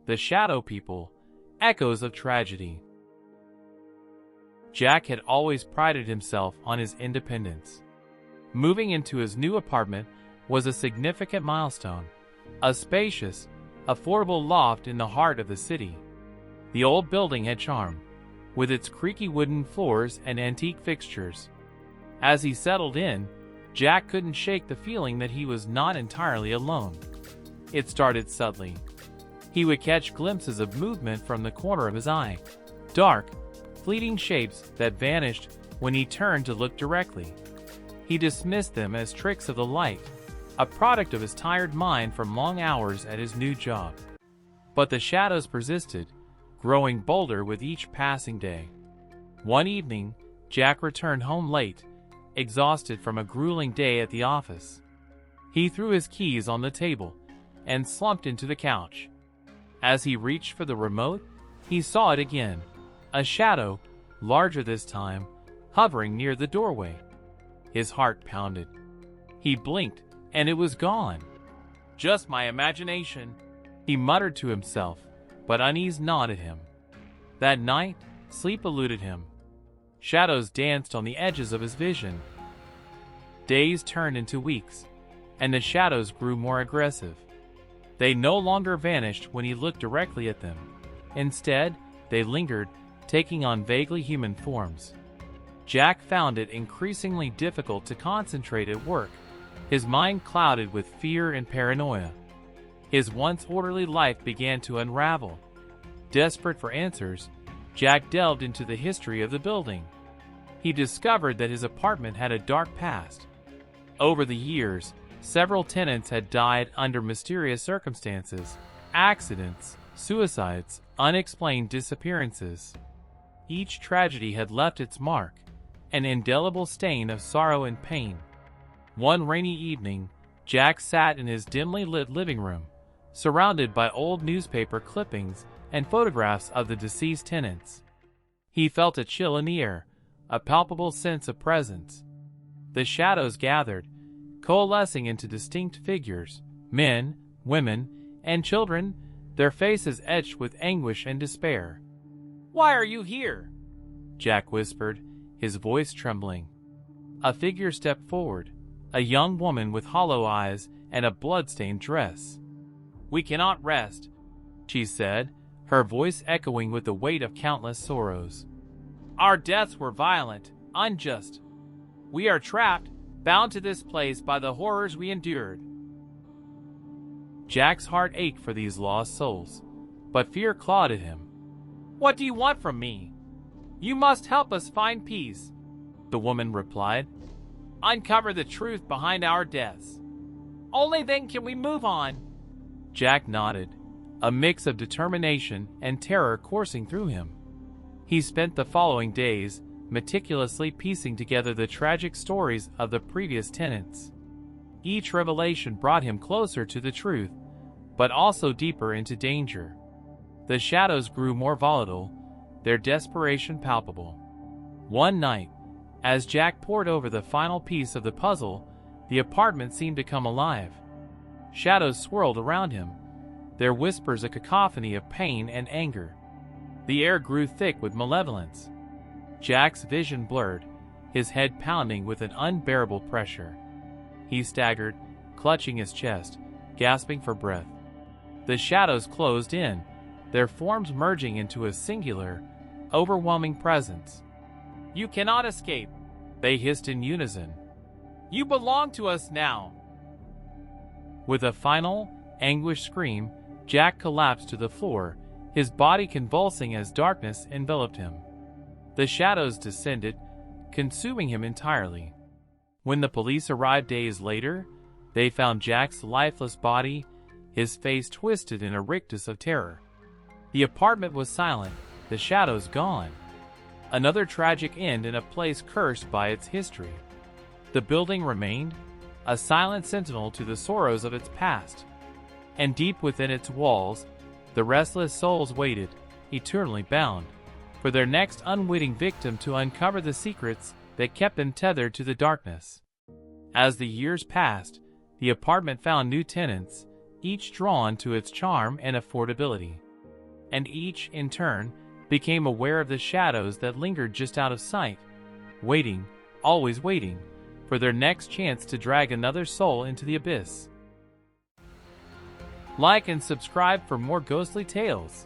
The shadow people, echoes of tragedy. Jack had always prided himself on his independence. Moving into his new apartment was a significant milestone, a spacious, affordable loft in the heart of the city. The old building had charm, with its creaky wooden floors and antique fixtures. As he settled in, Jack couldn't shake the feeling that he was not entirely alone. It started subtly. He would catch glimpses of movement from the corner of his eye, dark, fleeting shapes that vanished when he turned to look directly. He dismissed them as tricks of the light, a product of his tired mind from long hours at his new job. But the shadows persisted, growing bolder with each passing day. One evening, Jack returned home late, exhausted from a grueling day at the office. He threw his keys on the table and slumped into the couch. As he reached for the remote, he saw it again, a shadow, larger this time, hovering near the doorway. His heart pounded. He blinked, and it was gone. "Just my imagination," he muttered to himself, but unease gnawed at him. That night, sleep eluded him. Shadows danced on the edges of his vision. Days turned into weeks, and the shadows grew more aggressive. They no longer vanished when he looked directly at them. Instead, they lingered, taking on vaguely human forms. Jack found it increasingly difficult to concentrate at work, his mind clouded with fear and paranoia. His once orderly life began to unravel. Desperate for answers, Jack delved into the history of the building. He discovered that his apartment had a dark past. Over the years, several tenants had died under mysterious circumstances, accidents, suicides, unexplained disappearances. Each tragedy had left its mark, an indelible stain of sorrow and pain. One rainy evening, Jack sat in his dimly lit living room, surrounded by old newspaper clippings and photographs of the deceased tenants. He felt a chill in the air, a palpable sense of presence. The shadows gathered, coalescing into distinct figures, men, women, and children, their faces etched with anguish and despair. "Why are you here?" Jack whispered, his voice trembling. A figure stepped forward, a young woman with hollow eyes and a blood-stained dress. "We cannot rest," she said, her voice echoing with the weight of countless sorrows. "Our deaths were violent, unjust. We are trapped, bound to this place by the horrors we endured." Jack's heart ached for these lost souls, but fear clawed at him. "What do you want from me?" "You must help us find peace," the woman replied. "Uncover the truth behind our deaths. Only then can we move on." Jack nodded, a mix of determination and terror coursing through him. He spent the following days meticulously piecing together the tragic stories of the previous tenants. Each revelation brought him closer to the truth, but also deeper into danger. The shadows grew more volatile, their desperation palpable. One night, as Jack pored over the final piece of the puzzle, the apartment seemed to come alive. Shadows swirled around him, their whispers a cacophony of pain and anger. The air grew thick with malevolence. Jack's vision blurred, his head pounding with an unbearable pressure. He staggered, clutching his chest, gasping for breath. The shadows closed in, their forms merging into a singular, overwhelming presence. "You cannot escape," they hissed in unison. "You belong to us now." With a final, anguished scream, Jack collapsed to the floor, his body convulsing as darkness enveloped him. The shadows descended, consuming him entirely. When the police arrived days later, they found Jack's lifeless body, his face twisted in a rictus of terror. The apartment was silent, the shadows gone. Another tragic end in a place cursed by its history. The building remained, a silent sentinel to the sorrows of its past. And deep within its walls, the restless souls waited, eternally bound, for their next unwitting victim to uncover the secrets that kept them tethered to the darkness. As the years passed, the apartment found new tenants, each drawn to its charm and affordability. and each, in turn, became aware of the shadows that lingered just out of sight, waiting, always waiting, for their next chance to drag another soul into the abyss. Like and subscribe for more ghostly tales.